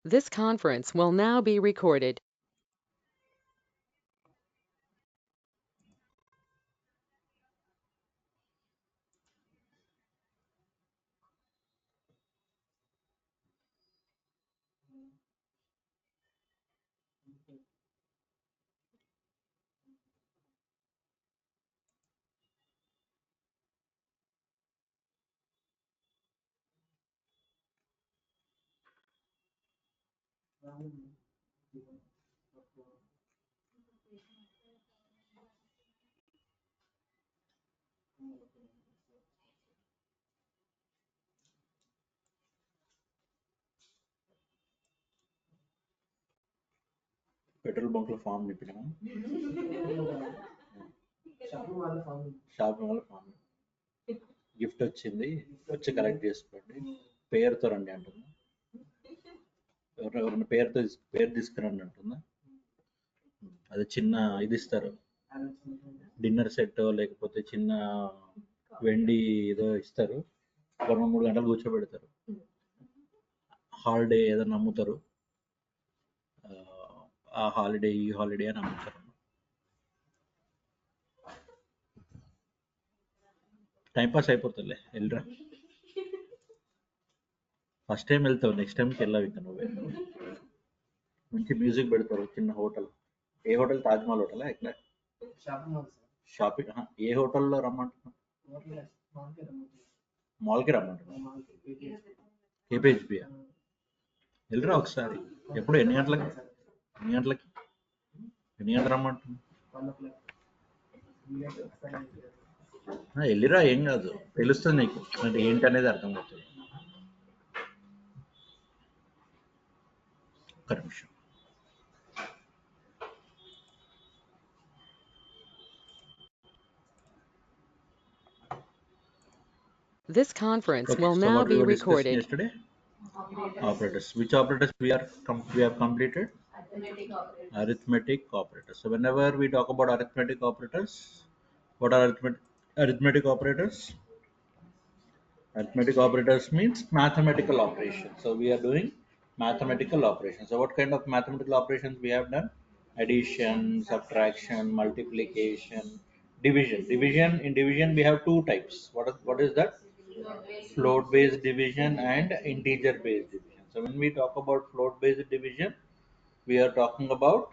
This conference will now be recorded. Petrol bunk లో form నింపినా shopping వాళ్ళ form gift వచ్చింది వచ్చి కలెక్ట్ చేసుకోండి పేరుతో రండి అంటుందా ఎవరైనా పేరు తీసుకురండి అంటుందా అది చిన్న ఇది ఇస్తారు డిన్నర్ సెట్ లేకపోతే చిన్న వెండి ఏదో ఇస్తారు ఒక 2-3 గంటలు కూర్చోబెడతారు హాలిడే ఏదైనా అమ్ముతారు ఆ హాలిడే ఈ హాలిడే అని అమ్ముతారు టైం పాస్ అయిపోతుందిలే వెళ్ళరా ఫస్ట్ టైం వెళ్తావు నెక్స్ట్ టైంకి వెళ్ళావు ఇంకా నువ్వే మంచి మ్యూజిక్ పెడతారు చిన్న హోటల్ ఏ హోటల్ తాజ్మహల్ హోటలా ఎక్కడ షాపింగ్ ఏ హోటల్లో రమ్మంటున్నావు మాల్కి రమ్మంటున్నావు కేపీహెచ్బియా వెళ్ళరా ఒకసారి ఎప్పుడు ఎన్ని గంటలకి ఎన్ని గంటలు రమ్మంటున్నావు వెళ్ళిరా ఏం కాదు తెలుస్తుంది నీకు అంటే ఏంటి అనేది అర్థం అవుతుంది ఒక్క నిమిషం This conference Okay, will so now what we be were discussing recorded. yesterday? Operators. Which operators we have completed? Arithmetic operators. So whenever we talk about arithmetic operators, what are arithmetic operators? Arithmetic operators means mathematical operations. So we are doing mathematical operations. So what kind of mathematical operations we have done? Addition, subtraction, multiplication, division. In division we have two types. What is that? Float based division and integer based division. So when we talk about float based division, we are talking about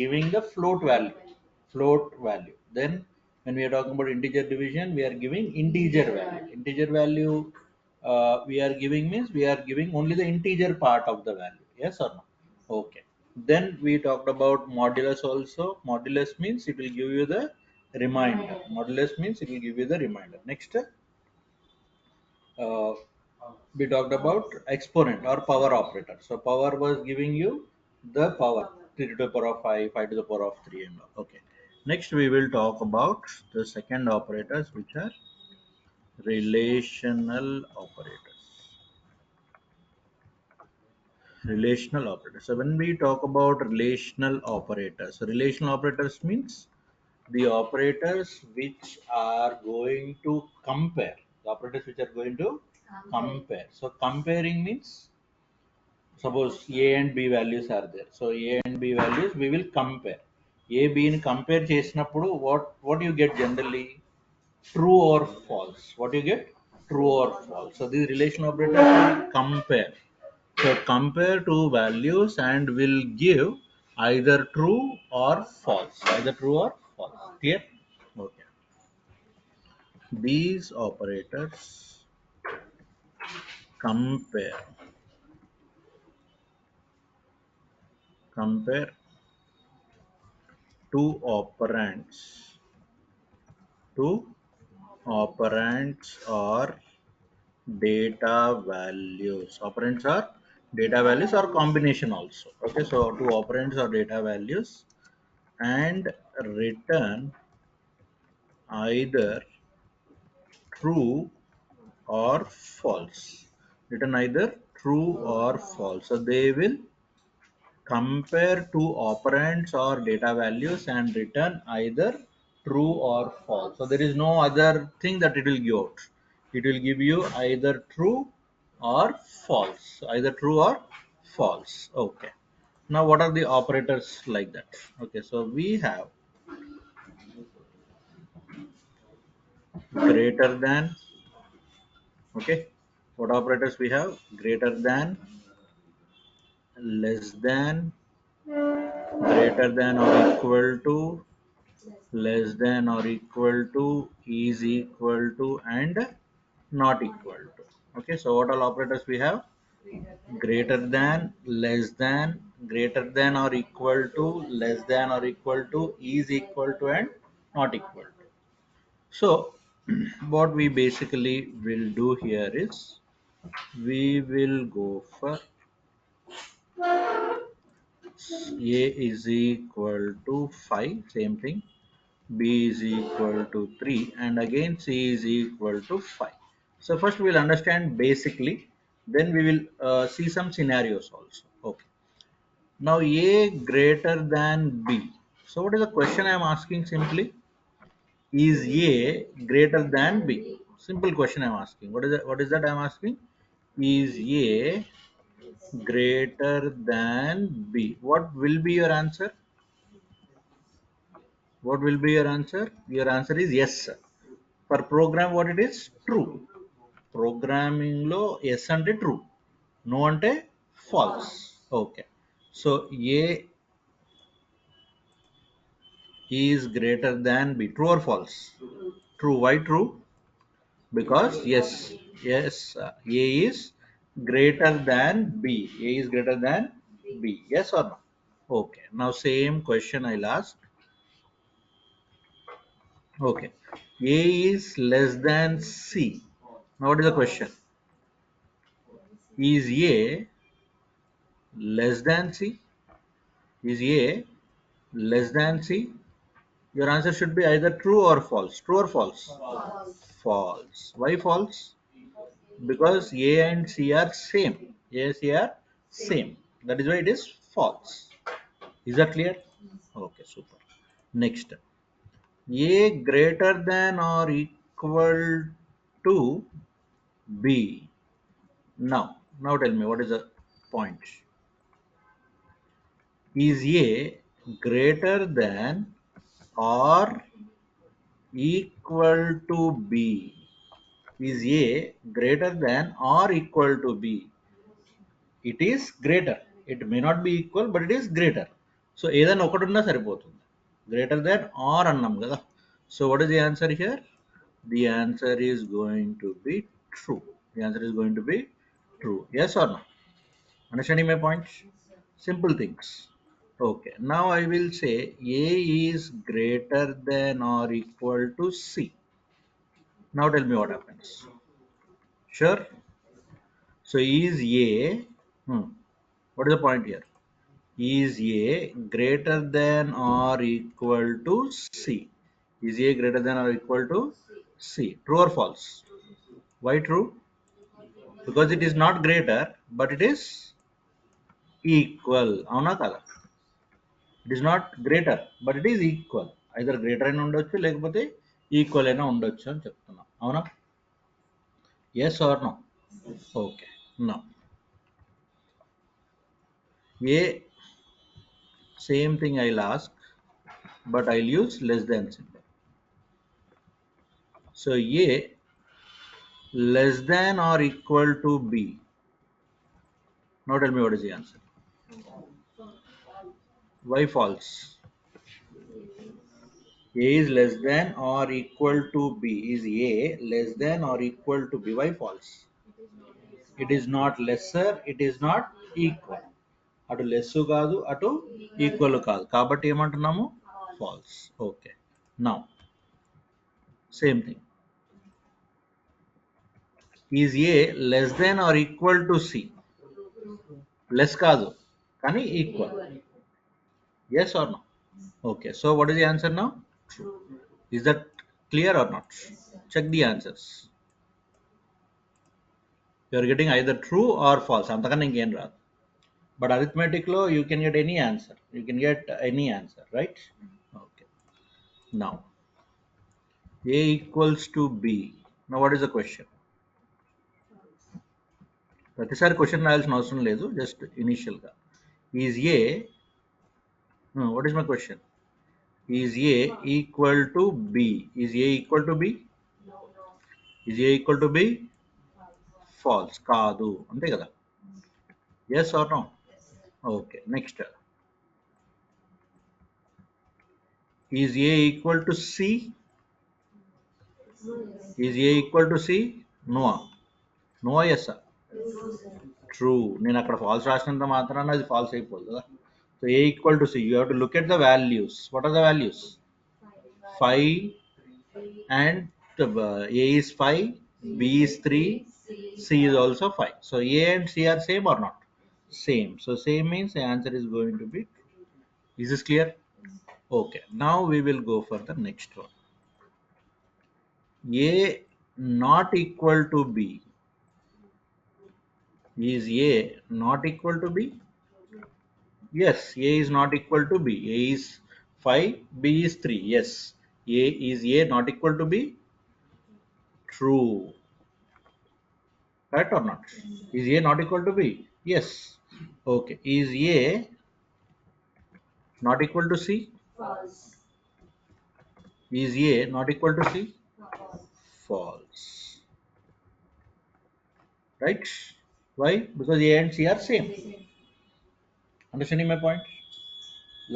giving the float value. Then when we are talking about integer division, we are giving integer value. We are giving means we are giving only the integer part of the value, yes or no? Okay. Then we talked about modulus also. Modulus means it will give you the remainder. Next, uh, we talked about exponent or power operator. So power was giving you the power 3 to the power of 5, 5 to the power of 3 and all. Okay. Next we will talk about the second operators which are relational operators. Relational operators. So when we talk about relational operators means the operators which are going to compare. The operators which are going to compare. So comparing means suppose a and b values are there, so a and b values we will compare. A b ని compare చేసినప్పుడు what you get generally, true or false. What you get, true or false. So this relation operator will compare. So compare two values and will give either true or false. Clear? Okay. These operators compare two operands or data values or combination also. Okay, so two operands or data values and return either true or false. So they will compare two operands or data values and return either true or false. So there is no other thing that it will give out. It will give you either true or false. false. Okay. Now what are the operators like that? Okay, so we have greater than. Okay, what operators we have? Greater than, less than, greater than or equal to, less than or equal to, is equal to, and not equal to. Okay, so what all operators we have? Greater than, less than, greater than or equal to, less than or equal to, is equal to, and not equal to. So what we basically will do here is we will go for a is equal to 5, same thing, b is equal to 3, and again c is equal to 5. So first we will understand basically, then we will see some scenarios also. Okay, now a greater than b. So what is the question I am asking? Simply, is a greater than b? Simple question I am asking. What is that I am asking? Is a greater than b? What will be your answer? What will be your answer? Your answer is yes. For program, what it is? True. Programming lo yes ante true. No ante false. Okay. So A is greater than B. True or false? True. Why true? Because A is greater than B. A is greater than B. Yes or no? Okay. Now same question I'll ask. Okay. A is less than C. Now what is the question? Is A less than C? Is A less than C? Your answer should be either true or false. True or false? False. Why false? Because A and C are same. A and C are same. That is why it is false. Is that clear? Okay, super. Next. A greater than or equal to B. Now tell me what is the point? Is A greater than or equal to B? Is A greater than or equal to B? It is greater. It may not be equal, but it is greater. So ఏదైనా ఒకటి ఉన్నా సరిపోతుంది. Greater than or అన్నాం కదా. So what is the answer here? The answer is going to be true. The answer is going to be true. Yes or no? Understanding my point? Simple things. Okay. Now I will say A is greater than or equal to C. Now tell me what happens. Sure. So is A, what is the point here? Is A greater than or equal to C? Is A greater than or equal to C? True or false? Why true? Because it is not greater, but it is equal. అవునా కదా? It is not greater, but it is equal. Either greater అయినా ఉండొచ్చు లేకపోతే equal అయినా ఉండొచ్చు అని చెప్తున్నాం. అవునా? Yes or no? Okay. No. A, same thing I'll ask, but I'll use less than symbol. So A less than or equal to B. Now tell me what is the answer. Why false? A is less than or equal to B. Is A less than or equal to B? Why false? It is not lesser, it is not equal. అటు less కాదు అటు equal కాదు కాబట్టి ఏమంటున్నాము false. Okay, now same thing. Is A less then or equal to C? Less కాదు కానీ equal. Yes or no? Okay, so what is the answer now? True. Is that clear or not? Check the answers. You are getting either true or false. అంతకన్నా ఇంకేం రాదు. But arithmetic లో you can get any answer. You can get any answer, right? Okay. Now, A equals to B. Now, what is the question? ప్రతిసారి question రాయాల్సిన అవసరం లేదు, just ఇనిషియల్గా. Is A, what is my question? Is A equal to B? Is A equal to B? Is A equal to B? False కాదు, అంతే కదా? Yes or no? Okay, next. Is A equal to C? Is A equal to C? No. No, yes? True. నేను అక్కడ false రాసినంత మాత్రాన అది false అయిపోదు కదా. So A equal to C, you have to look at the values. What are the values? 5 and a is 5, b is 3, c is also 5. So a and c are same or not? Same. So same means the answer is going to be true. Is this clear? Okay, now we will go for the next one. A not equal to b. Is a not equal to b? Yes, a is not equal to b. A is 5, b is 3. Yes, a not equal to b? True. Correct or not? Is a not equal to b? Yes. Okay, is a not equal to c? Is a not equal to c? False. Right? Why? Because a and c are same. Understanding my point?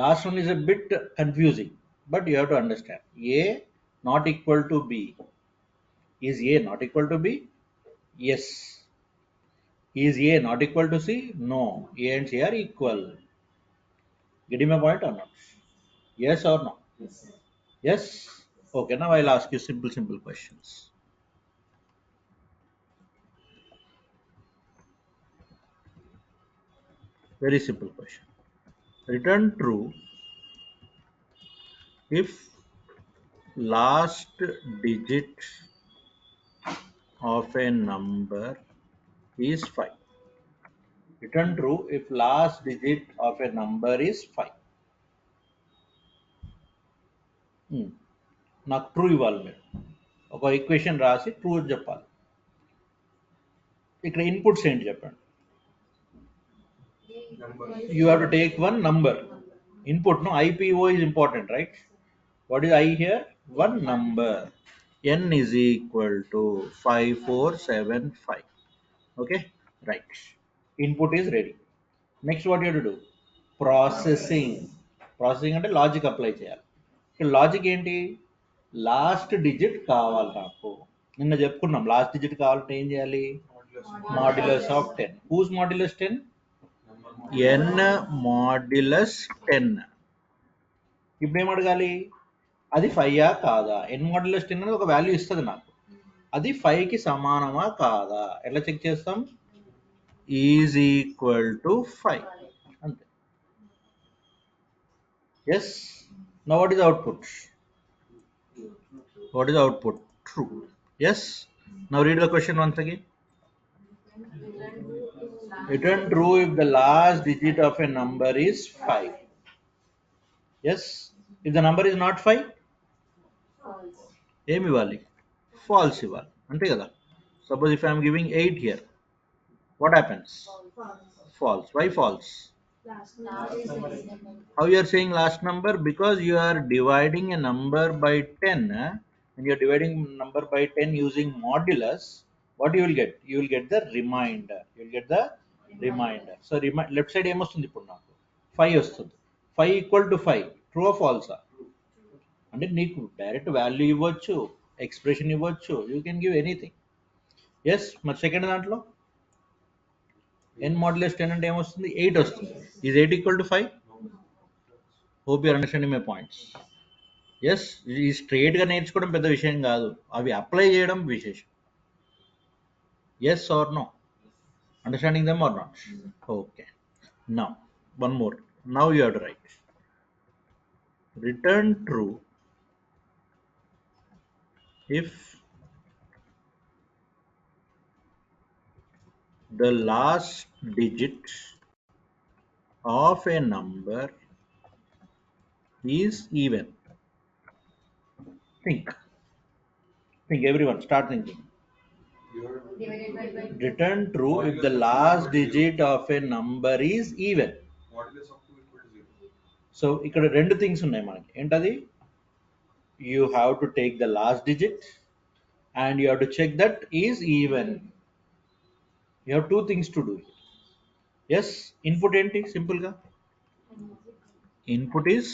Last one is a bit confusing, but you have to understand. A not equal to b. Is a not equal to b? Yes. Is a not equal to c? No. A and c are equal. Getting my point or not? Yes or no? Yes? Okay, now I'll ask you simple questions. Very simple question. Return true if last digit of a number is 5. Return true if last digit of a number is 5. నాకు true ఇవ్వాలి. మీరు ఒక equation రాసి true చెప్పాలి. ఇక్కడ inputs ఏంటి చెప్పండి. You have to take one number. Input, no? IPO is important, right? What is I here? One number. N is equal to 5475. Okay, right. Input is ready. Next, what you have to do? Processing. Processing అంటే logic apply చేయాలి. ఇక్కడ logic ఏంటి? Last digit కావాలి నాకు. నిన్న చెప్పుకున్నాం last digit కావాలంటే ఏం చేయాలి? Modulus of 10. Who's modulus 10? n modulus 10. ఇప్పుడు ఏం అడగాలి? అది 5 కాదా? n మాడ్యులస్ 10 అనేది ఒక వాల్యూ ఇస్తుంది నాకు. అది 5కి సమానమా కాదా? ఎట్లా చెక్ చేస్తాం? ఈజ్ ఈక్వల్ టు 5 అంతే. Yes. Now what is output? What is the output? True. Yes. Now read the question once again. Return true if the last digit of a number is 5. Yes. If the number is not 5, ఏమి ఇవ్వాలి? False ఇవ్వాలి, అంతే కదా? Suppose if I am giving 8 here, what happens? False. Why false? How you are saying last number? Because you are dividing a number by 10. And you are dividing number by 10 using modulus. What you will get? You will get the remainder. You will get the remainder. So left side ఏమొస్తుంది ఇప్పుడు నాకు? 5 వస్తుంది. 5 equal to 5. True or ఫాల్సా? అంటే నీకు direct value ఇవ్వచ్చు, expression ఇవ్వచ్చు, you can give anything. Yes. మరి సెకండ్ దాంట్లో n మాడ్యులస్ 10 అంటే ఏమొస్తుంది? 8 వస్తుంది. Is 8 equal to 5? Hope you're understanding my points. Yes. ఈ స్ట్రేట్గా నేర్చుకోవడం పెద్ద విషయం కాదు, అవి అప్లై చేయడం విశేషం. Yes or no? Understanding them or not? Okay. Now one more. Now you have to write return true if the last digit of a number is even. Think everyone, start thinking. Return true if the last digit of a number is even. So ఇక్కడ రెండు things ఉన్నాయి మనకి. ఏంటది? You have to take the last digit and you have to check that is even. You have two things to do. Yes, input ఏంటి? Simple గా input is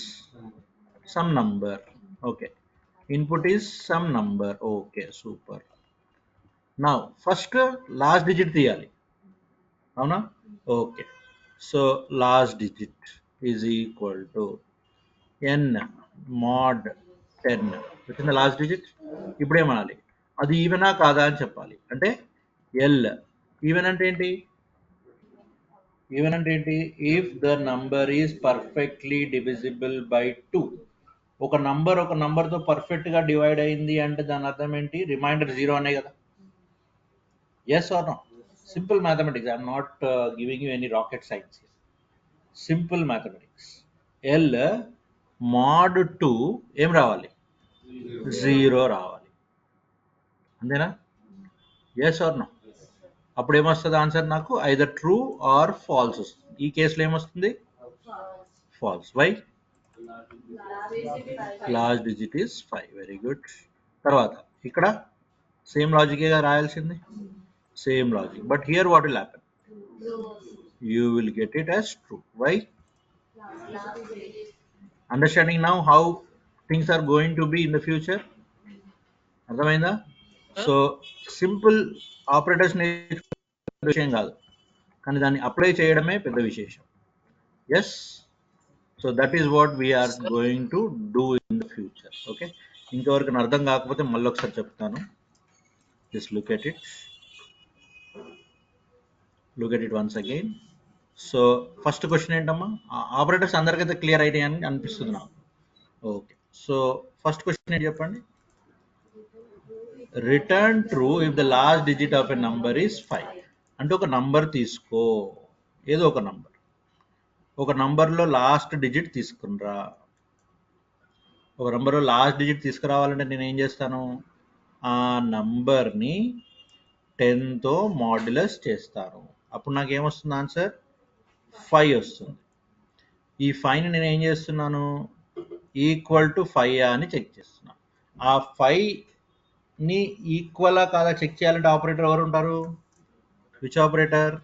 some number. Okay, input is some number. Okay, super. Now first last digit తీయాలి, అవునా? Okay, so last digit is equal to n mod 10 వచ్చింది last digit. ఇప్పుడు ఏమనాలి? అది ఈవెనా కాదా అని చెప్పాలి. అంటే ఎల్ ఈవెన్ అంటే ఏంటి? ఈవెన్ అంటే ఏంటి? If the number is perfectly divisible by 2. ఒక నంబర్తో పర్ఫెక్ట్గా డివైడ్ అయింది అంటే దాని అర్థం ఏంటి? రిమైండర్ 0 అనే కదా. Yes or no? Simple mathematics. I'm not giving you any rocket science. Simple mathematics. L mod 2 ఏం రావాలి? 0 రావాలి, అంతేనా? Yes or no? అప్పుడు ఏమొస్తుంది ఆన్సర్? నాకు ఐదర్ ట్రూ ఆర్ ఫాల్స్ వస్తుంది. ఈ కేసులో ఏమొస్తుంది? False. Why? Last digit is 5. Very good. తర్వాత ఇక్కడ సేమ్ లాజికేగా రాయాల్సింది, same logic. But here what will happen? You will get it as true. Why? Understanding now how things are going to be in the future? అర్థమైందా? So simple operators నేర్చుకునే విషయం కాదు, కానీ దాన్ని అప్లై చేయడమే పెద్ద విశేషం. Yes, so that is what we're going to do in the future. Okay, ఇంకెవరికి అర్థం కాకపోతే మళ్ళీ ఒకసారి చెప్తాను. Just look at it once again. So first question ఏంటమ్మా? ఆపరేటర్స్ అందరికైతే క్లియర్ అయితే అని అనిపిస్తుంది నాకు. ఓకే, సో ఫస్ట్ క్వశ్చన్ ఏంటి చెప్పండి? Return true if the last digit of a number is 5. అంటే ఒక నంబర్ తీసుకో, ఏదో ఒక నంబర్, ఒక నంబర్లో లాస్ట్ డిజిట్ తీసుకునిరా. ఒక నంబర్లో లాస్ట్ డిజిట్ తీసుకురావాలంటే నేను ఏం చేస్తాను? ఆ నంబర్ని 10తో మాడ్యులస్ చేస్తాను. అప్పుడు నాకు ఏమొస్తుంది ఆన్సర్? 5 వస్తుంది. ఈ 5ని నేను ఏం చేస్తున్నాను? ఈక్వల్ టు 5 అని చెక్ చేస్తున్నాను. ఆ 5ని ఈక్వలా కాదా చెక్ చేయాలంటే ఆపరేటర్ ఎవరు ఉంటారు? Which operator?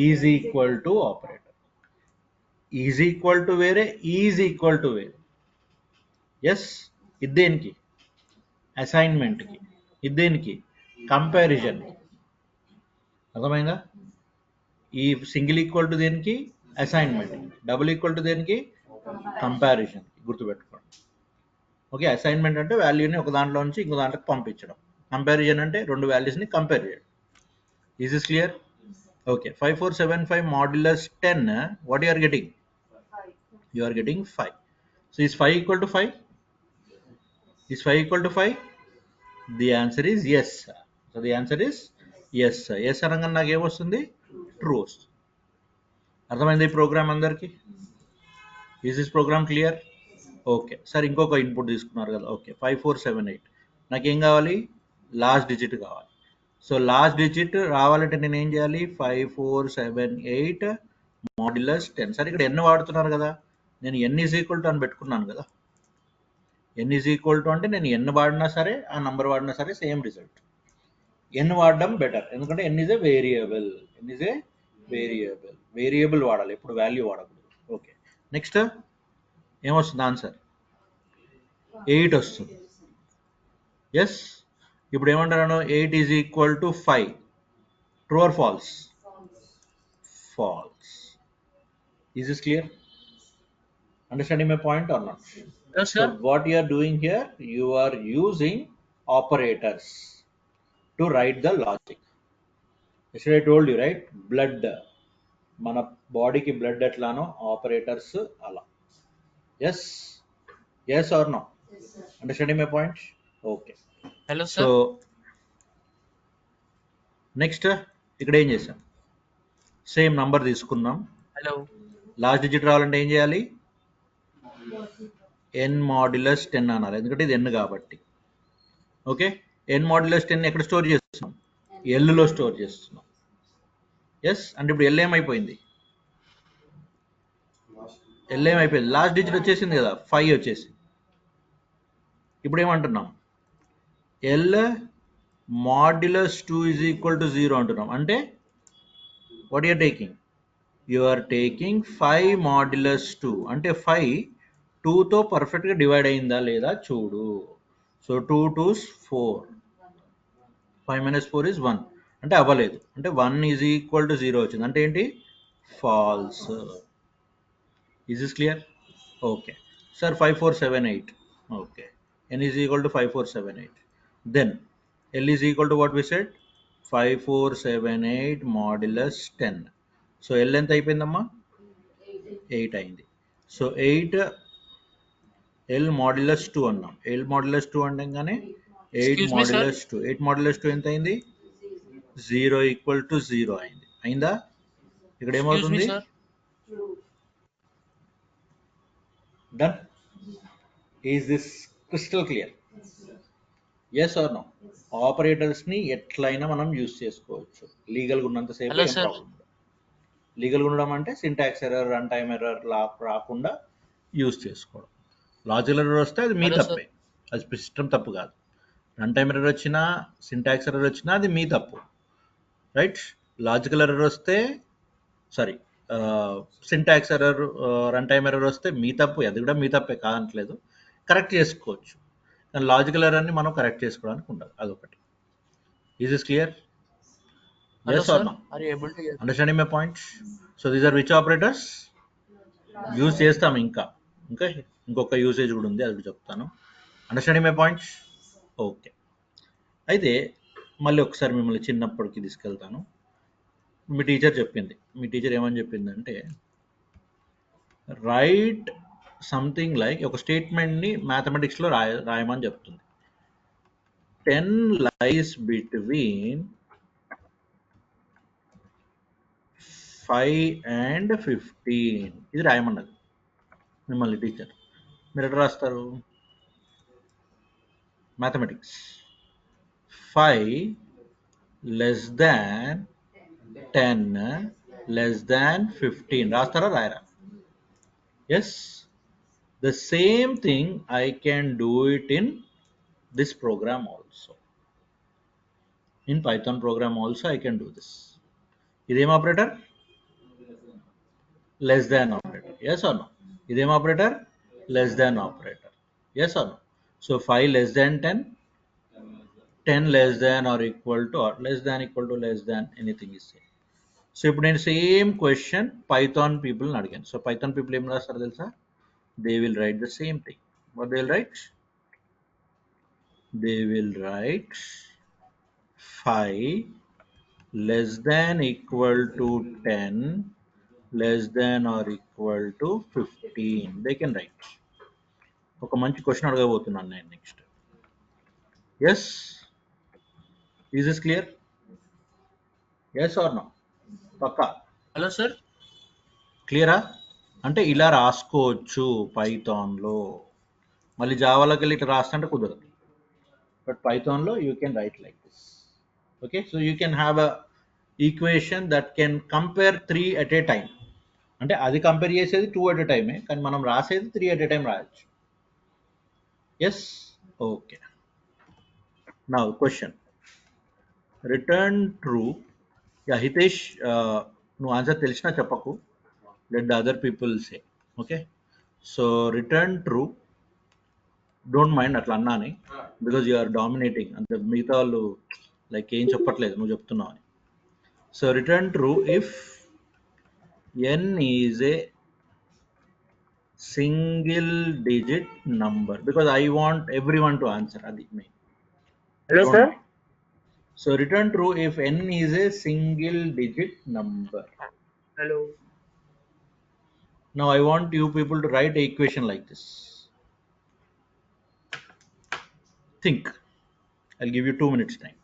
Is equal to operator. Is equal to వేరే, ఈజ్ ఈక్వల్ టు వేరే. ఎస్, ఇది దేనికి? అసైన్మెంట్కి. ఇది దేనికి? కంపారిజన్కి. అర్థమైందా? ఈ సింగిల్ ఈక్వల్ టు దేనికి? అసైన్మెంట్కి. డబుల్ ఈక్వల్ టు దేనికి? కంపారిజన్కి. గుర్తుపెట్టుకోండి. ఓకే, అసైన్మెంట్ అంటే వాల్యూని ఒక దాంట్లో నుంచి ఇంకో దాంట్లోకి పంపించడం. కంపారిజన్ అంటే రెండు వాల్యూస్ని కంపేర్ చేయడం. Is is clear? Okay, 5475 modulus 10, what you are getting? You are getting 5. So is 5 equal to 5? Is 5 equal to 5? The answer is yes. So the answer is yes. Yes అనగా నాకు ఏమొస్తుంది? True వస్తుంది. అర్థమైంది ఈ program అందరికీ? Is this program clear? Okay, sir ఇంకొక input తీసుకున్నారు కదా. ఓకే, 5478 నాకేం కావాలి? లాస్ట్ డిజిట్ కావాలి. సో లాస్ట్ డిజిట్ రావాలంటే నేను ఏం చేయాలి? 5478 మాడ్యులస్ 10. సార్ ఇక్కడ ఎన్ వాడుతున్నారు కదా, నేను ఎన్ ఈజ్ ఈక్వల్ టు అని పెట్టుకున్నాను కదా. ఎన్ ఈజ్ ఈక్వల్ టు అంటే నేను ఎన్ వాడినా సరే, ఆ నంబర్ వాడినా సరే సేమ్ రిజల్ట్. ఎన్ వాడడం బెటర్, ఎందుకంటే n is a variable. N is a variable వాడాలి, ఎప్పుడు వాల్యూ వాడకూడదు. ఓకే, నెక్స్ట్ ఏమొస్తుంది ఆన్సర్? 8 వస్తుంది. ఎస్, ఇప్పుడు ఏమంటాను? 8 is equal to 5. True or false? False. Is this clear? Understanding my point or not? Yes, So sir. what you are doing here, you are using operators to write the logic. Yesterday I told you, right? Blood, మన బాడీకి blood ఎట్లానో operators అలా. Yes, yes or no? Understanding my point? Okay, Hello, so sir. Next ఇక్కడ ఏం చేసాం? Same number తీసుకున్నాం. Hello. Last digit రావాలంటే ఏం చేయాలి? ఎన్ మాడ్యులస్ 10 అనాలి, ఎందుకంటే ఇది ఎన్ కాబట్టి. ఓకే, ఎన్ మాడ్యులస్ 10 ఎక్కడ స్టోర్ చేస్తున్నాం? ఎల్లులో స్టోర్ చేస్తున్నాం. ఎస్ అంటే ఇప్పుడు ఎల్ ఏమైపోయింది, ఎల్ ఏమైపోయింది, లాస్ట్ డిజిట్ వచ్చేసింది కదా, 5 వచ్చేసింది. ఇప్పుడు ఏమంటున్నాం, l modulus 2 is equal to 0 అంటున్నాం. అంటే what you're taking, you are taking 5 modulus 2 అంటే 5 2తో పర్ఫెక్ట్గా డివైడ్ అయిందా లేదా చూడు. సో 2 2s 4, 5 minus 4 is 1 అంటే అవ్వలేదు. అంటే 1 ఈజ్ ఈక్వల్ టు 0 వచ్చింది. అంటే ఏంటి, false. Is is clear? Okay sir 5 4 7 8. Okay, n is equal to 5 4 7 8. Then L is equal to what we said, 5 4 7 8 modulus 10. So L ఎంత అయిపోయిందమ్మా, 8 అయింది. సో 8 L మాడ్యులస్ 2 అన్నాం. L మాడ్యులస్ 2 అనగానే 8 Excuse me, sir. Modulus 2, 8 modulus 2 ఎంత అయింది, 0 equal to 0 అయింది. అయిందా? ఇక్కడ Excuse me, ఏమవుతుంది, sir. Done. Is this crystal clear? Yes or no? ఆపరేటర్స్ని ఎట్లయినా మనం యూస్ చేసుకోవచ్చు, లీగల్గా ఉన్నంతసేపు Hello, ఏం sir. ప్రాబ్లం ఉండదు. లీగల్గా ఉండడం అంటే syntax error, run time error రాకుండా యూస్ చేసుకోవడం. లాజికల్ ఎర్రర్ వస్తే అది మీ Hello, sir. తప్పే, అది సిస్టమ్ తప్పు కాదు. రన్ టైమ్ ఎర్రర్ వచ్చినా, సింటాక్స్ ఎర్రర్ వచ్చినా అది మీ తప్పు, రైట్? లాజికల్ ఎర్రర్ వస్తే, sorry, syntax error, run time error వస్తే మీ తప్పు, అది కూడా మీ తప్పే కాదట్లేదు, కరెక్ట్ చేసుకోవచ్చు. కానీ లాజికల్ ఎర్రర్ని మనం కరెక్ట్ చేసుకోవడానికి ఉండదు, అదొకటి. Is is clear? Hello, Yes or sir. no? Are you able to hear? Understanding my point? So these are which operators? Use చేస్తాం. ఇంకా ఇంకొక యూసేజ్ కూడా ఉంది, అది చెప్తాను. Understanding my points? ఓకే. అయితే మళ్ళీ ఒకసారి మిమ్మల్ని చిన్నప్పటికి తీసుకెళ్తాను. మీ టీచర్ చెప్పింది, మీ టీచర్ ఏమని చెప్పిందంటే, రైట్ సంథింగ్ లైక్, ఒక స్టేట్మెంట్ని మ్యాథమెటిక్స్లో రాయమని చెప్తుంది. 10 lies between 5 and 15 ఇది రాయమన్నది మిమ్మల్ని టీచర్. మీరు ఎట్లా రాస్తారు, mathematics 5 less than 10 less than 15 రాస్తారా రాయరా? Yes, the same thing I can do it in this program also, in Python program also I can do this. ఇదేం operator, less than operator. Yes or no? ఇదేం operator, less than operator. Yes or no? So 5 less than 10, 10 less than or equal to, or less than equal to, less than, anything is same. So ఇప్పుడు నేను same question Python పీపుల్ని అడిగాను. So Python people ఏం రాస్తారు తెలుసా, they will write the same thing. What they will write, they will write 5 less than equal to 10 less than or equal to 15. They can write. ఒక మంచి question అడగబోతున్నాను నేను next. Yes, is this clear? Yes or no? పక్కా Hello, sir. క్లియరా? అంటే ఇలా రాసుకోవచ్చు పైథాన్లో. మళ్ళీ జావాలోకి వెళ్ళి ఇట్లా రాస్తుంటే కుదరదు, బట్ పైథాన్లో you can write like this. Okay, so you can have a equation that can compare 3 at a time. అంటే అది కంపేర్ చేసేది 2 at a time, కానీ మనం రాసేది 3 at a time రాయొచ్చు. Yes, okay. నా question, return true. Yeah Hitesh, నువ్వు answer తెలిసినా చెప్పకు, let the other people say. Okay, so return true, don't mind అట్లా అన్నాని, బికాజ్ యు ఆర్ డామినేటింగ్, అంటే మిగతా వాళ్ళు లైక్ ఏం చెప్పట్లేదు, నువ్వు చెప్తున్నావు అని. So return true if n is a single digit number, because I want every one to answer, అది main. Hello, sir. So return true if n is a single digit number. Hello. Now I want you people to write an equation like this. Think. I'll give you 2 minutes time.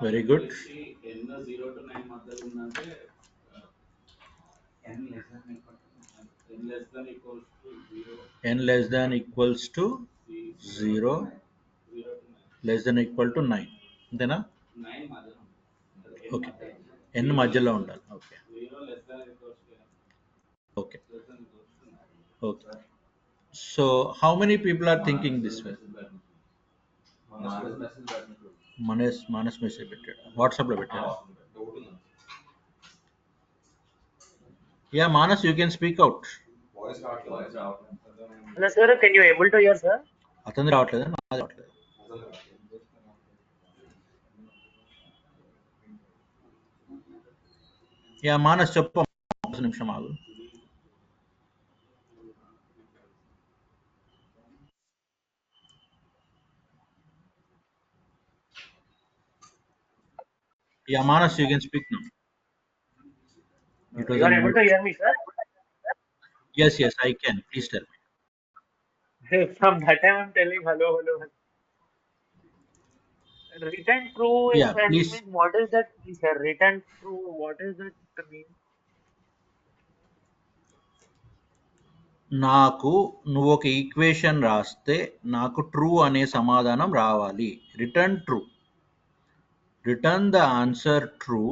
Very good. N less than equals to 0 less than equal to 9. అంతేనా? Okay, n మధ్యలో ఉండాలి. Okay okay okay. So how many people are thinking this way? Manas message పెట్టాడు, వాట్సాప్లో పెట్టాడు. Yeah Manas, you can speak out. Hello, sir. Can you able to hear, sir? అతను రావట్లేదు, నాది రావట్లేదు. యా మానస్ చెప్పు, ఒక నిమిషం ఆగు. Yeah Manas, you can speak now. You are able to hear me, sir? Yes, yes, I can. Please tell me. From that time, I'm telling hello, hello, hello. Return true Yeah, please. means what is that, sir? Return true, what is that mean? నాకు నువ్వు ఒక equation రాస్తే నాకు true అనే సమాధానం రావాలి. Return true. Return the answer true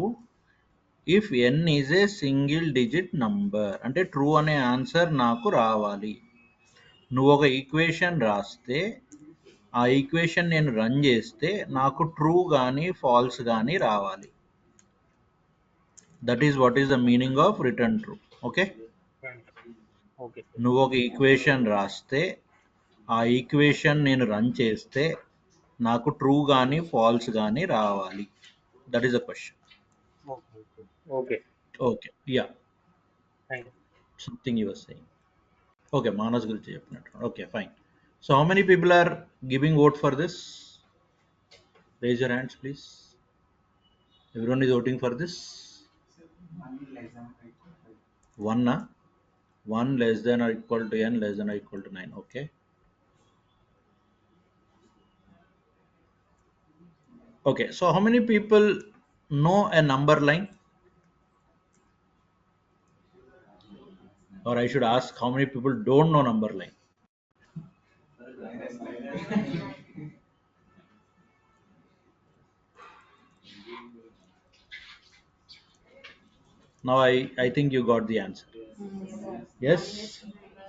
if n is a single digit number. అంటే true అనే ఆన్సర్ నాకు రావాలి. నువ్వు ఒక ఈక్వేషన్ రాస్తే ఆ ఈక్వేషన్ నేను రన్ చేస్తే నాకు ట్రూ కానీ ఫాల్స్ కానీ రావాలి. That is what is the meaning of return true. Okay, Okay. నువ్వు ఒక ఈక్వేషన్ రాస్తే ఆ ఈక్వేషన్ నేను రన్ చేస్తే నాకు ట్రూ కానీ ఫాల్స్ కానీ రావాలి. That is the question. Okay. Okay, ya, Thank you. Something you were saying. Okay, Manas గురించి చెప్పినట్టు. Okay, fine. So how many people are giving vote for this? Raise your hands please. Everyone is voting for this. 1 1 less than or equal to n less than or equal to 9. Okay, okay, so how many people know a number line? Or I should ask, how many people don't know number line? Now I think you got the answer. Yes,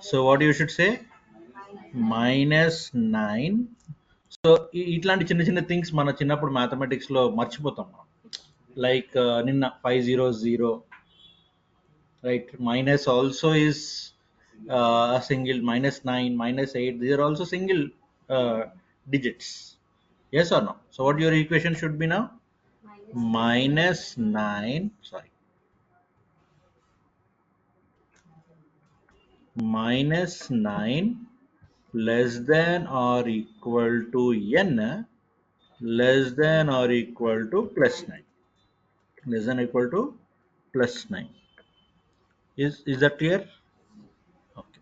so what you should say? -9. So ఇట్లాంటి చిన్న చిన్న things మన చిన్నప్పుడు mathematics లో మర్చిపోతాం మనం. Like నిన్న 500, right? Minus also is a single. -9, -8, these are also single digits. Yes or no? So what your equation should be now? -9, sorry, -9 less than or equal to n less than or equal to +9. Less than or equal to +9. Is that clear? Okay.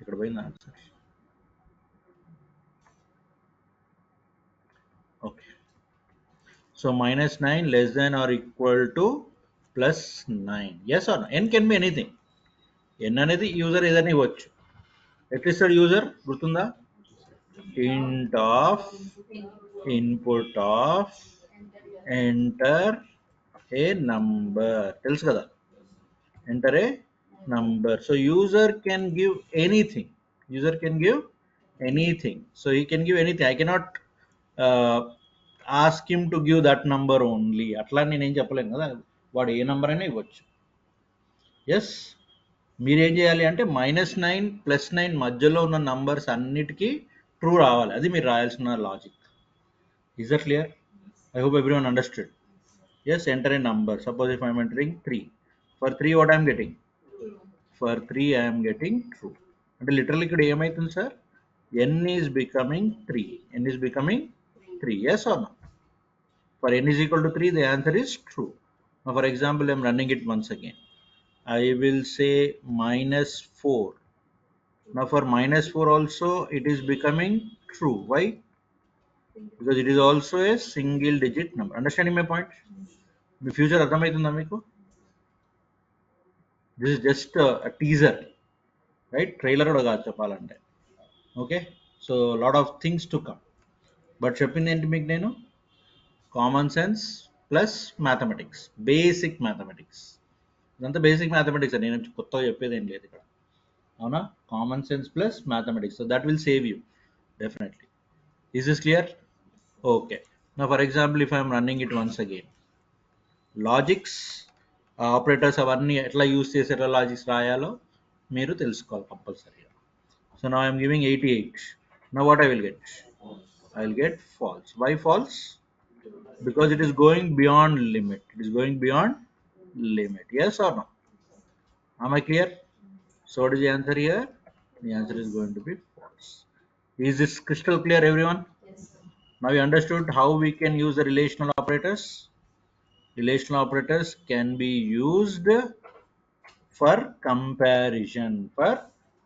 ఇక్కడ పోయింది answer. Okay. So -9 less than or equal to +9. Yes or no? N can be anything. N అనేది user ఏదైనా ఇవ్వచ్చు. ఎట్లిస్తాడు user? గుర్తుందా? int of input of enter a number. తెలుసు కదా, enter a number. So user can give anything. User can give anything. So he can give anything. I cannot ask him to give that number only. అట్లా నేనేం చెప్పలేను కదా, వాడు ఏ number అయినా ఇవ్వచ్చు. Yes, మీరేం చేయాలి అంటే -9 +9 మధ్యలో ఉన్న నంబర్స్ అన్నిటికీ ట్రూ రావాలి. అది మీరు రాయాల్సిన logic. Is that clear? I hope everyone understood. Yes, enter a number. Suppose if I'm entering 3. For 3 what I'm getting? For 3 I'm getting true. అంటే లిటరల్ ఇక్కడ ఏమవుతుంది sir? n is becoming 3. n is becoming 3. Yes or no? For n is equal to 3, the answer is true. Now, for example, I am running it once again. I will say -4. Now for -4 also it is becoming true. Why? Because it is also a single digit number. Understanding my point? The future అర్థమవుతుందా మీకు? This is just a teaser, right? Trailer కూడా కాదు చెప్పాలంటే. Okay, so lot of things to come. But చెప్పింది ఏంటి మీకు నేను? Common sense plus mathematics, basic mathematics. ఇదంతా బేసిక్ మ్యాథమెటిక్స్, నేను కొత్తగా చెప్పేది ఏం లేదు ఇక్కడ, అవునా? Common sense plus mathematics, so that will save you definitely. Is this clear? Okay. నా for example if I'm running it once again, logics operators అవన్నీ ఎట్లా యూస్ చేసేటో లాజిక్స్ రాయాలో మీరు తెలుసుకోవాలి కంపల్సరీగా. సో నా ఐఎమ్ గివింగ్ 88. నా what I will get? I will get false. Why false? Because it is going beyond limit. It is going beyond limit. Yes or no? Am I clear? So what is the answer here? The answer is going to be false. Is this crystal clear, everyone? Now you understood how we can use the relational operators. Relational operators can be used for comparison. For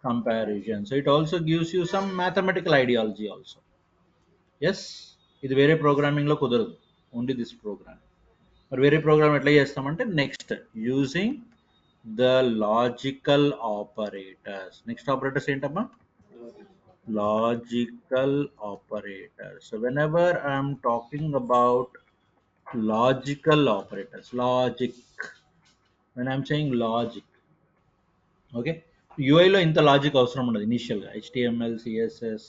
comparison. So it also gives you some mathematical ideology also. Yes, ఇది వేరే ప్రోగ్రామింగ్లో కుదరదు, only this programme. మరి వేరే program ఎట్లా చేస్తామంటే next using the logical operators. Next operators ఏంటమ్మా? Logical operators. So whenever I'm talking about logical operators, logic, when I'm saying logic, okay, యూఐలో ఇంత లాజిక్ అవసరం ఉండదు ఇనీషియల్గా. HTML, CSS,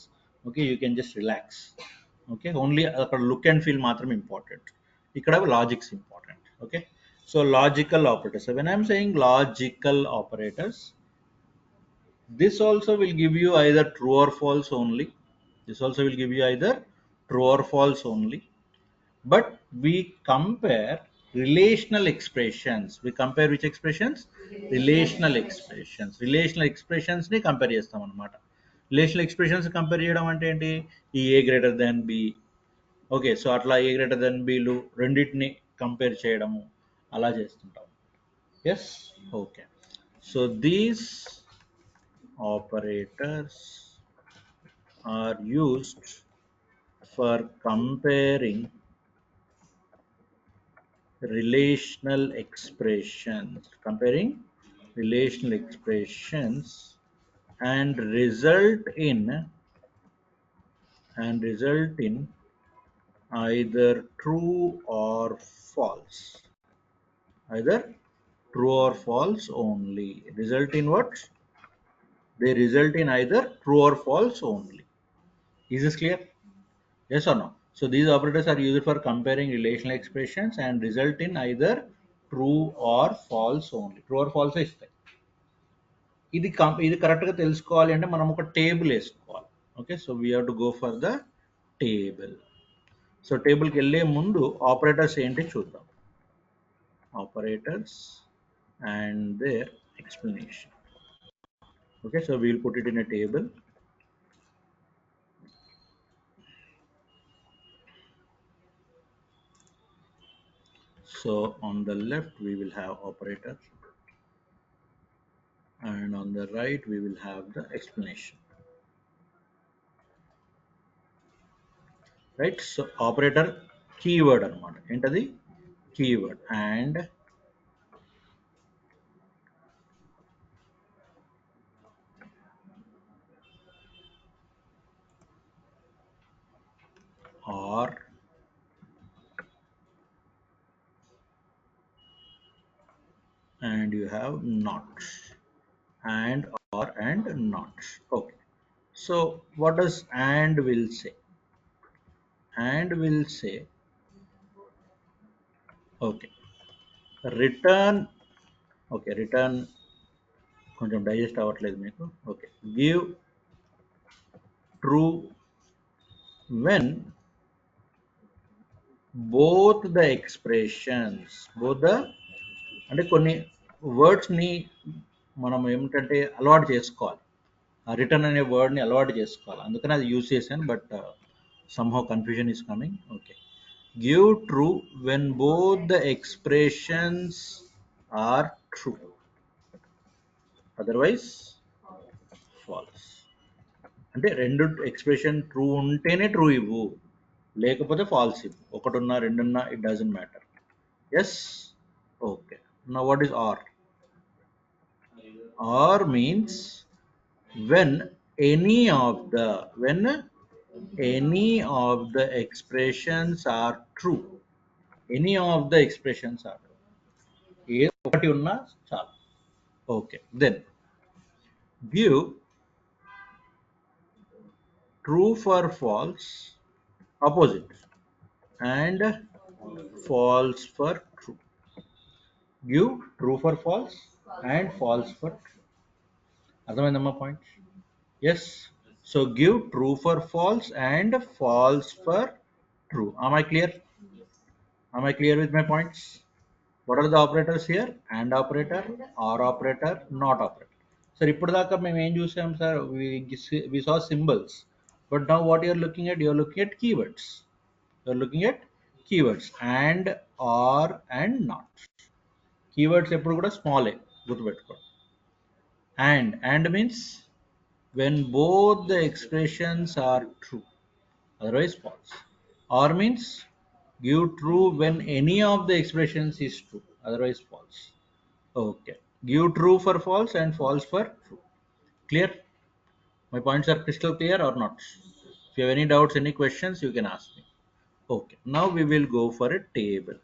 okay, you can just relax. Okay, only అక్కడ look and feel మాత్రం important, ఇక్కడ logics important. Okay, so logical operators. When I'm saying logical operators, this also will give you either true or false only. This also will give you either true or false only. But we compare relational expressions. We compare which expressions? Relational expressions. Relational expressions ni compare chestam annamata. Relational expressions compare cheyadam ante enti? ఈ a greater than b. Okay, so అట్లా a greater than bలు రెండింటిని compare చేయడము అలా చేస్తుంటాం. Yes, okay. So these operators are used for comparing relational expressions, and result in either true or false. Either true or false only. Result in what? They result in either true or false only. Is this clear? Yes or no? So these operators are used for comparing relational expressions and result in either true or false only. True or false ఇస్తాయి. ఇది కరెక్ట్గా తెలుసుకోవాలి అంటే మనం ఒక table వేసుకోవాలి. Okay, so we have to go for the table. So టేబుల్కి వెళ్ళే ముందు ఆపరేటర్స్ ఏంటి చూద్దాం. Operators and their explanation. Okay, so we'll put it in a table. So on the left we will have operator and on the right we will have the explanation. Right, so operator keyword anamata, entadi keyword and or and you have not, and or and not. Okay, so what does and will say? And will say, okay, return, okay, return కొంచెం digest అవ్వట్లేదు మీకు. Okay, give true when both the expressions, both the, అంటే కొన్ని వర్డ్స్ని మనం ఏమిటంటే అలవాటు చేసుకోవాలి, ఆ రిటర్న్ అనే వర్డ్ని అలవాటు చేసుకోవాలి, అందుకని అది యూజ్ చేశాను. But somehow confusion is coming. Okay, give true when both the expressions are true. Otherwise false. అంటే రెండు ఎక్స్ప్రెషన్ ట్రూ ఉంటేనే ట్రూ ఇవ్వు, లేకపోతే ఫాల్స్ ఇవ్వు. ఒకటిన్నా రెండున్నా it doesn't matter. Yes, okay. Now what is or? Or means when when any of the expressions are true. Any of the expressions are true. ఏ ఒకటి ఉన్నా చాలు. Okay, then give true for false, opposite, and false for true. Give true for false and false for true. అర్థమైందమ్మా point? Yes. So give true for false and false for true. Am I clear? Am I clear with my points? What are the operators here? And operator, or operator, not operator. Sir, ఇప్పటిదాకా మేము ఏం చూసాం sir? We saw symbols. But now what you're looking at? You're looking at keywords. You're looking at keywords. And, or, and not. Keywords ఎప్పుడు కూడా small ఏ గుర్తుపెట్టుకోండి. And means when both the expressions are true, otherwise false. Or means give true when any of the expressions is true, otherwise false. Okay, give true for false and false for true. Clear? My points are crystal clear or not? If you have any doubts, any questions, you can ask me. Okay, now we will go for a table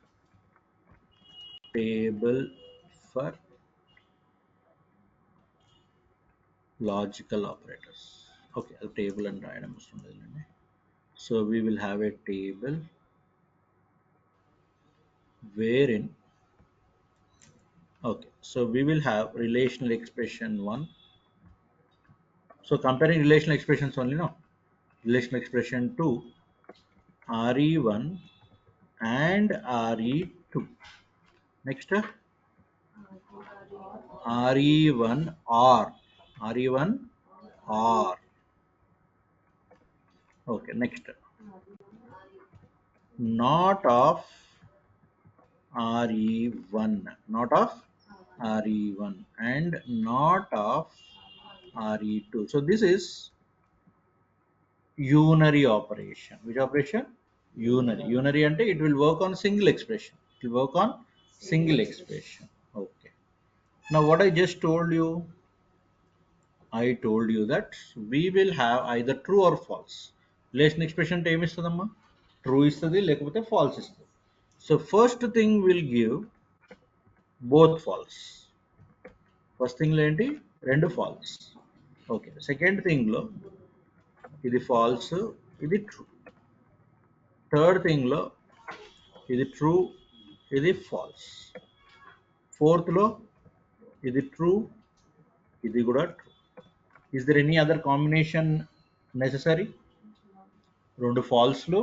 for logical operators. Okay, a table and diagram. So we will have a table wherein, okay, so we will have relational expression 1. So comparing relational expressions only, no. Relational expression 2, RE1 and RE2. Next, RE1 or RE1 or. Okay, next, not of RE1, not of RE1 and not of RE2. So this is unary operation. Which operation? Unary. Unary ante it will work on single expression. It will work on single expression. Okay. Now what I just told you, I told you that we will have either true or false. Relation expression ante em istadamma? True istadi lekapothe false istadi. So first thing will give both false. First thing lo enti rendu false. Okay. Second thing lo ఇది false, ఇది true. Third thing లో ఇది true, ఇది falls. Fourth లో ఇది true, ఇది కూడా true. Is there any other combination necessary? రెండు ఫాల్స్లు,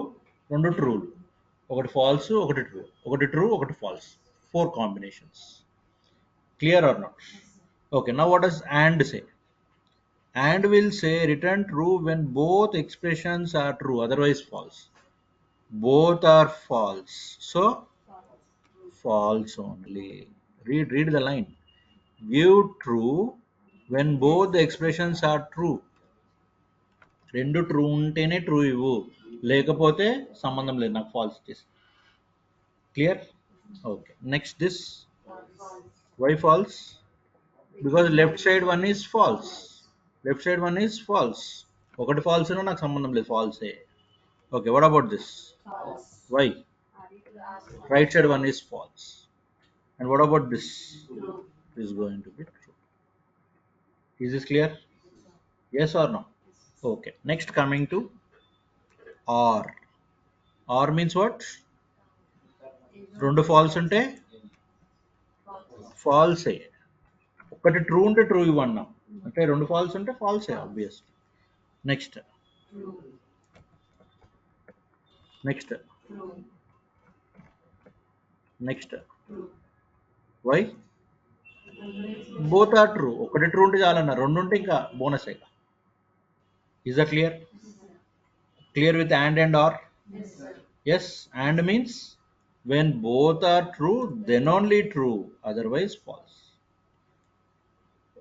రెండు ట్రూలు, ఒకటి ఫాల్స్, ఒకటి ట్రూ, ఒకటి ట్రూ, ఒకటి falls. 4 combinations. Clear or not? Okay, now what does and say? And will say return true when both expressions are true, otherwise false. Both are false, so false only. Read the line. Give true when both the expressions are true. రెండు true ఉంటేనే true ఇవ్వు, లేకపోతే సంబంధం లేదు, నాకు false చేసి. Clear? Okay. Next this. Why false? Because left side one is false. Left side one is false. ఒకటి false నాకు సంబంధం లేదు, ఫాల్సే. Okay, what about this? Why? Right side one is false. And what about this? Is going to be true. Is this clear? Yes or no? Okay, next coming to or. Or means what? రెండు false ఉంటే false. ఒకటి true ఉంటే true ఇవ్వన్నాం, అంటే రెండు false ఉంటే ఫాల్సే obviously. Next next next why? Both are true. ఒకటి ట్రూ ఉంటే చాలన్న, రెండు ఉంటే ఇంకా bonus. Is that clear? Clear with and or? Yes, and means when both are true, then only true, otherwise false.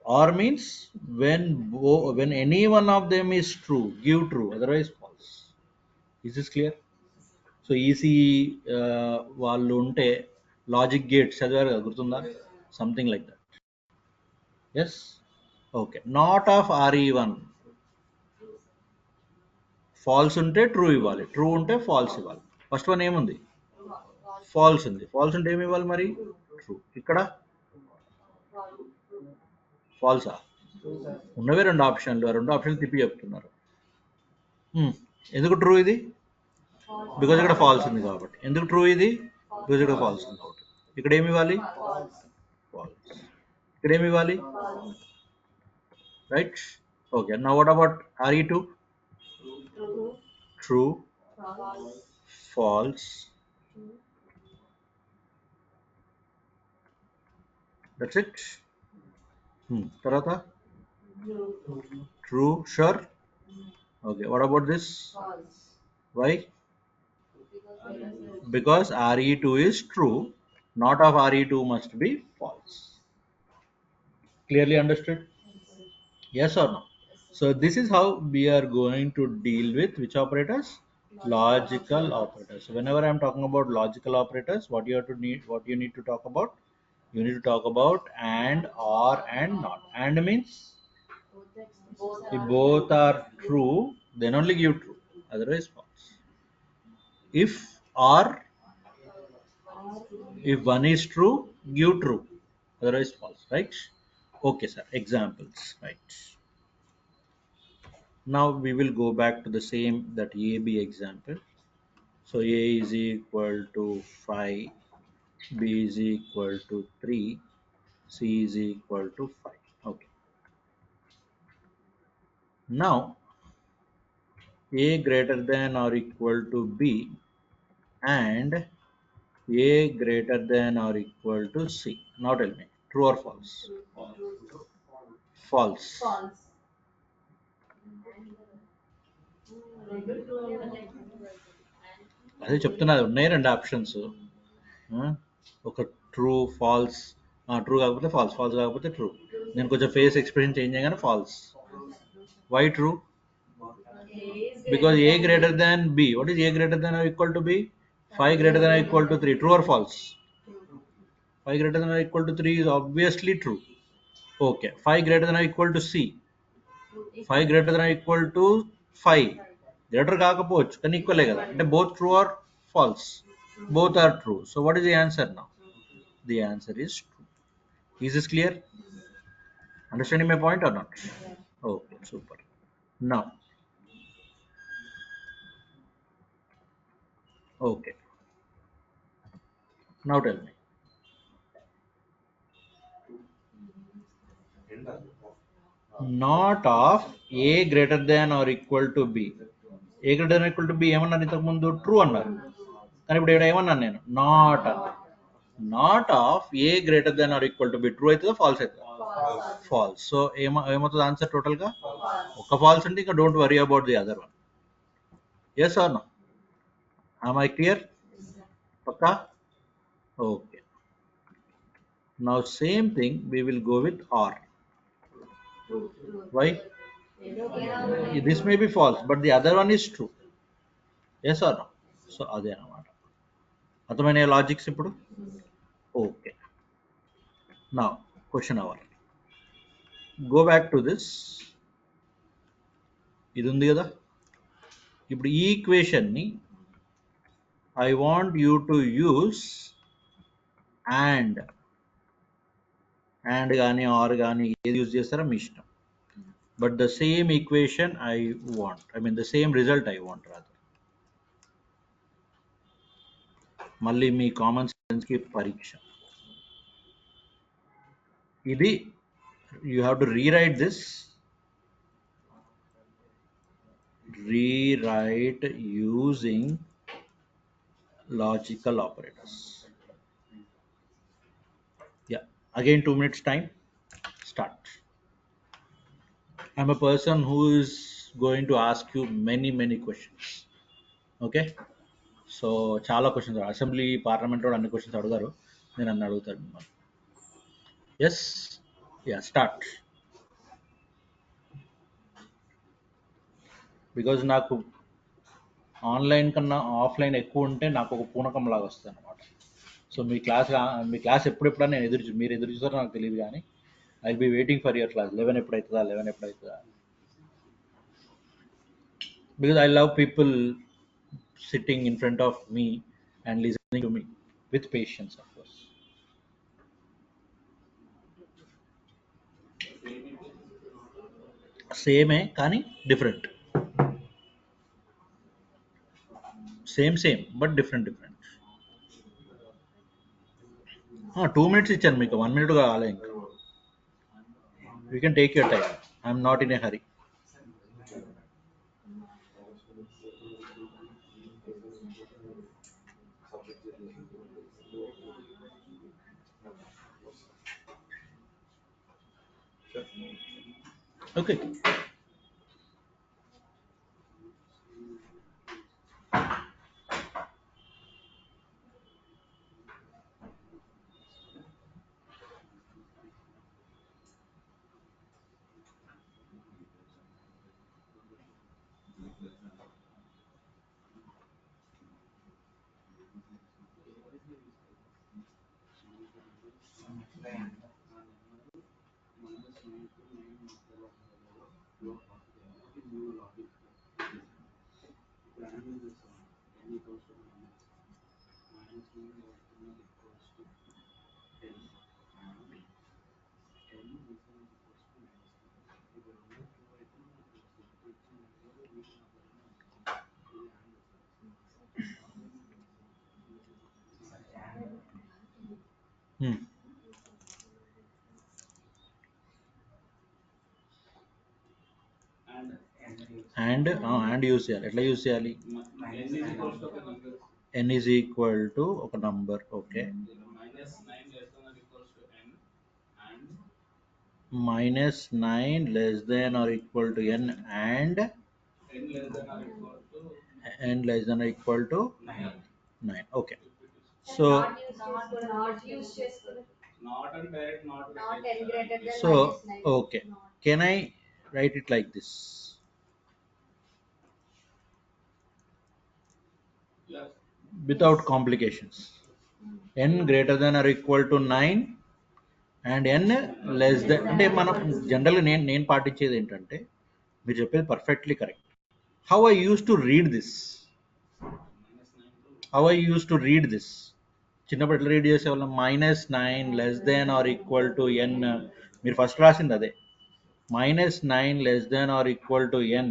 Or means when any one of them is true, give true, otherwise false. Is this clear? So EC వాళ్ళు ఉంటే logic gates చదివారు కదా, గుర్తుందా? Something like that. Yes, okay. Not of RE1 false ఉంటే true ఇవ్వాలి, true ఉంటే false ఇవ్వాలి. First one ఏముంది? ఫాల్స్ ఉంది. ఫాల్స్ ఉంటే ఏమి ఇవ్వాలి మరి? ట్రూ. ఇక్కడ ఫాల్సా? ఉన్నవే రెండు ఆప్షన్లు, ఆ రెండు ఆప్షన్లు తిప్పి చెప్తున్నారు. ఎందుకు ట్రూ ఇది? బికాజ్ ఇక్కడ ఫాల్స్ ఉంది కాబట్టి. ఎందుకు ట్రూ ఇది? బికాజ్ ఇక్కడ ఫాల్స్ ఉంది కాబట్టి. ఇక్కడ ఏమి ఇవ్వాలి? ఫాల్స్. ఇక్కడ ఏమి ఇవ్వాలి? Right. Okay. Now what about RE2? True, false, that's it. తర్వాత true, sure. Okay. What about this? Why? Because RE2 is true, not of RE2 must be false. Clearly understood? Yes or no? So this is how we are going to deal with which operators? Logical operators. So whenever I am talking about logical operators, what you need to talk about? You need to talk about and, or, and not. And means if both are true, then only give true, otherwise false. If or, if one is true, give true, otherwise false, right? Okay, sir. Examples, right? Now we will go back to the same, that AB example. So A is equal to 5, B is equal to 3, C is equal to 5. Okay. Now A greater than or equal to B and A greater than or equal to C. Now tell me, true or false? False. అదే చెప్తున్నది, ఉన్నాయి రెండు options. ఒక true, false. True కాకపోతే false, false కాకపోతే true. నేను కొంచెం face expression change చేయగానే false. Why true? Because A greater than B. What is A greater than or equal to B? 5 greater than or equal to 3. True or false? 5 greater than or equal to 3 is obviously true. Okay. 5 greater than or equal to C. 5 greater than or equal to 5. Greater కాకపోవచ్చు కానీ ఈక్వలే కదా, అంటే both true or false? Both are true. So what is the answer now? The answer is true. Is this clear? Understanding my point or not? Okay, super. Now, okay. Now tell me. Not of A greater than or equal to B. A greater than or equal to B ఏమన్నాను ఇంతకుముందు? True అన్నారు. కానీ ఇప్పుడు ఇక్కడ ఏమన్నాను నేను? Not అన్నా. Not of A greater then or equal to B. True అవుతుందా ఫాల్స్ అవుతుందా? ఫాల్స్. సో ఏమవుతుంది ఆన్సర్ టోటల్గా? ఒక ఫాల్స్ అంటే ఇంకా don't worry about the other one. Yes or no? Am I clear? Okay? ఓకే. Now same thing we will go with or. Why? This may be false, but the other one is true. Yes or no? So అదే అన్నమాట. అర్థమైన logics ఇప్పుడు? Okay. Now question hour. Go back to this. ఇది ఉంది కదా, ఇప్పుడు ఈ ఈక్వేషన్ని I want you to use and కానీ ఆర్ కానీ ఏది యూజ్ చేస్తారో మీ ఇష్టం. But the same equation I want, I mean the same result I want రాదు. మళ్ళీ మీ కామన్ సెన్స్కి పరీక్ష ఇది. You have to rewrite this, rewrite using logical operators. Yeah, again 2 minutes time. Start. I'm a person who is going to ask you many questions. Okay, so చాలా questions, assembly parliament అన్ని questions అడుగుతారు, నేను అన్ని అడుగుతాను మిమ్మల్ని. Yes, ya, start. Because నాకు online కన్నా offline ఎక్కువ ఉంటే నాకు ఒక పూనకం లాగా వస్తుంది అనమాట. సో మీ క్లాస్ ఎప్పుడెప్పుడని నేను మీరు ఎదురు చూస్తారో నాకు తెలియదు కానీ I be waiting for your class 11 ఎప్పుడవుతుందా because I love people sitting in front of me and listening to me with patience of course. సేమే కానీ different. Same but different. 2 minutes ఇచ్చాను మీకు, 1 minute కావాలి ఇంకా. You can take your time, I'm not in a hurry. Okay. And use చేయాలి. ఎట్లా use చేయాలి? n is equal to ఒక నంబర్. Okay, -9 less than or equal to n and n less than or equal to 9. Okay, so so okay, can I write it like this? Without complications, n greater than or equal to 9 and n less then. అంటే మనం జనరల్గా నేను పాటించేది ఏంటంటే, మీరు చెప్పేది perfectly correct. How I use to read this చిన్నప్పుడు ఎట్లా రీడ్ చేసేవాళ్ళం? -9 less then or equal to n. మీరు ఫస్ట్ రాసింది అదే, -9 less then or equal to n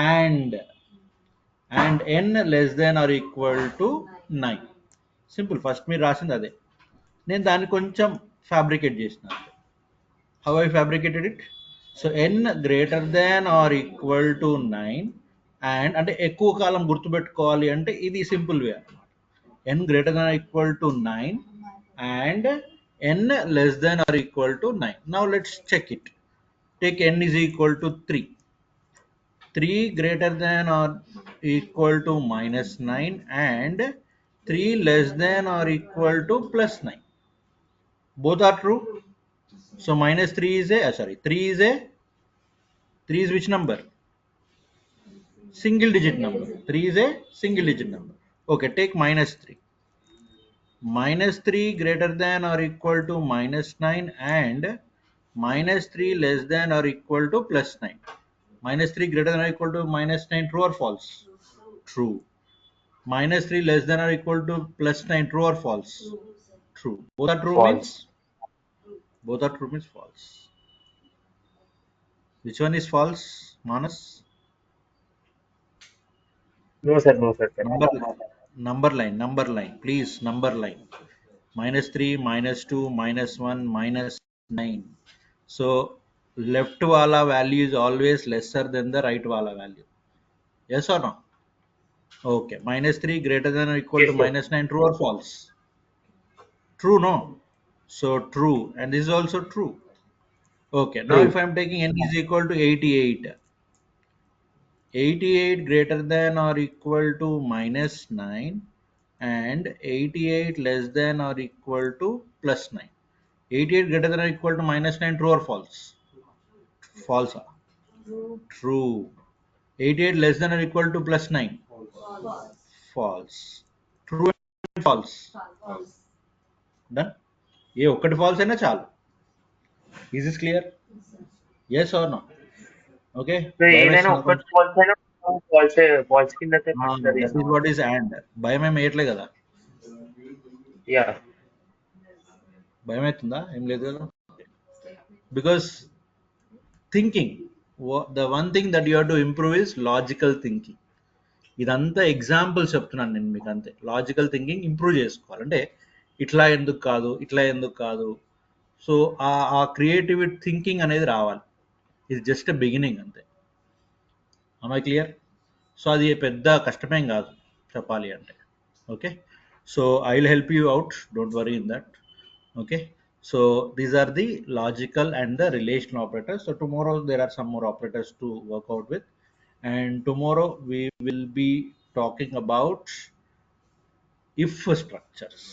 and n less then or equal to 9. Simple, first మీరు రాసింది అదే. నేను దాన్ని కొంచెం ఫ్యాబ్రికేట్ చేసిన. How I fabricated it? So n greater than or equal to 9 and, అంటే ఎక్కువ కాలం గుర్తుపెట్టుకోవాలి అంటే ఇది సింపుల్ వే అనమాట. n greater than or equal to 9 and n less than or equal to 9. Now let's check it. Take n is equal to 3. 3 greater than or equal to -9 and 3 less than or equal to +9. Both are true. So -3 is a 3 is which number? Single digit number. 3 is a single digit number. Okay, take -3. -3 greater than or equal to -9 and -3 less than or equal to +9. -3 greater than or equal to -9, true or false? True. -3 less than or equal to +9, true or false? True. Both are true False. means? Both are true means false. Which one is false, Manas? No, sir. Number line. Please, number line. -3, -2, -1, -9. So left wala value is always lesser than the right wala value. Yes or no? Okay. -3 greater than or equal Yes, to sir. -9, true or false? True, no? So true, and this is also true. Okay, now True. if I am taking n is equal to 88, 88 greater than or equal to -9 and 88 less than or equal to +9. 88 greater than or equal to -9, true or false? False. True. 88 less than or equal to plus 9. False. True and false. Done. ఏ ఒక్కటి false అయినా చాలు. Is this clear? Yes or no? Okay, so భయం ఏదైనా వేస్తుందా ఒక్కటి కొంచెం? False అయినా ఫాల్స్ కిందకే కన్సిడర్ దట్ ఈస్ చేస్తాం. What is and. భయం ఏం వేయట్లే కదా? యా భయం అవుతుందా? ఏం లేదు కదా? Because thinking, the one thing that you have to improve is logical thinking. ఇదంతా ఎగ్జాంపుల్ చెప్తున్నాను నేను మీకు, అంతే. లాజికల్ థింకింగ్ ఇంప్రూవ్ చేసుకోవాలంటే ఇట్లా ఎందుకు కాదు, ఇట్లా ఎందుకు కాదు, సో ఆ క్రియేటివ్ థింకింగ్ అనేది రావాలి. ఇది జస్ట్ బిగినింగ్ అంతే. I clear? సో అది పెద్ద కష్టమేం కాదు చెప్పాలి అంటే. Okay, so I will help you out, don't worry in that. Okay, so these are the logical and the relational operators. So tomorrow there are some more operators to work out with, and tomorrow we will be talking about if structures.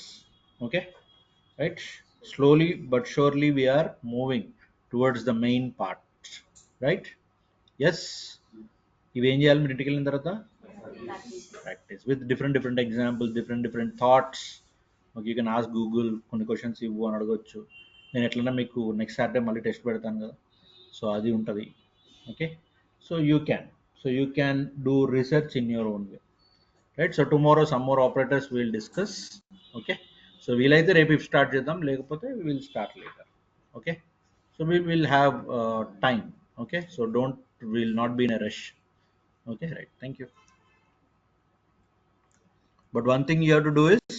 Okay, right? Slowly but surely we are moving towards the main part, right? Yes. ఇవేం చేయాలి మీరు ఇంటికి వెళ్ళిన తర్వాత? Practice with different examples, different thoughts. Okay, you can ask Google, కొన్ని questions ఇవ్వు అని అడగొచ్చు. నేను ఎట్లన్నా మీకు నెక్స్ట్ సాటర్డే మళ్ళీ టెస్ట్ పెడతాను కదా, సో అది ఉంటుంది. Okay, so you can do research in your own way, right? So tomorrow some more operators will discuss. Okay, so వీలైతే రేపు ఇఫ్ స్టార్ట్ చేద్దాం, లేకపోతే will start later. Okay, so we will have time. Okay, so don't, will not be in a rush. Okay, right, thank you. But one thing you have to do is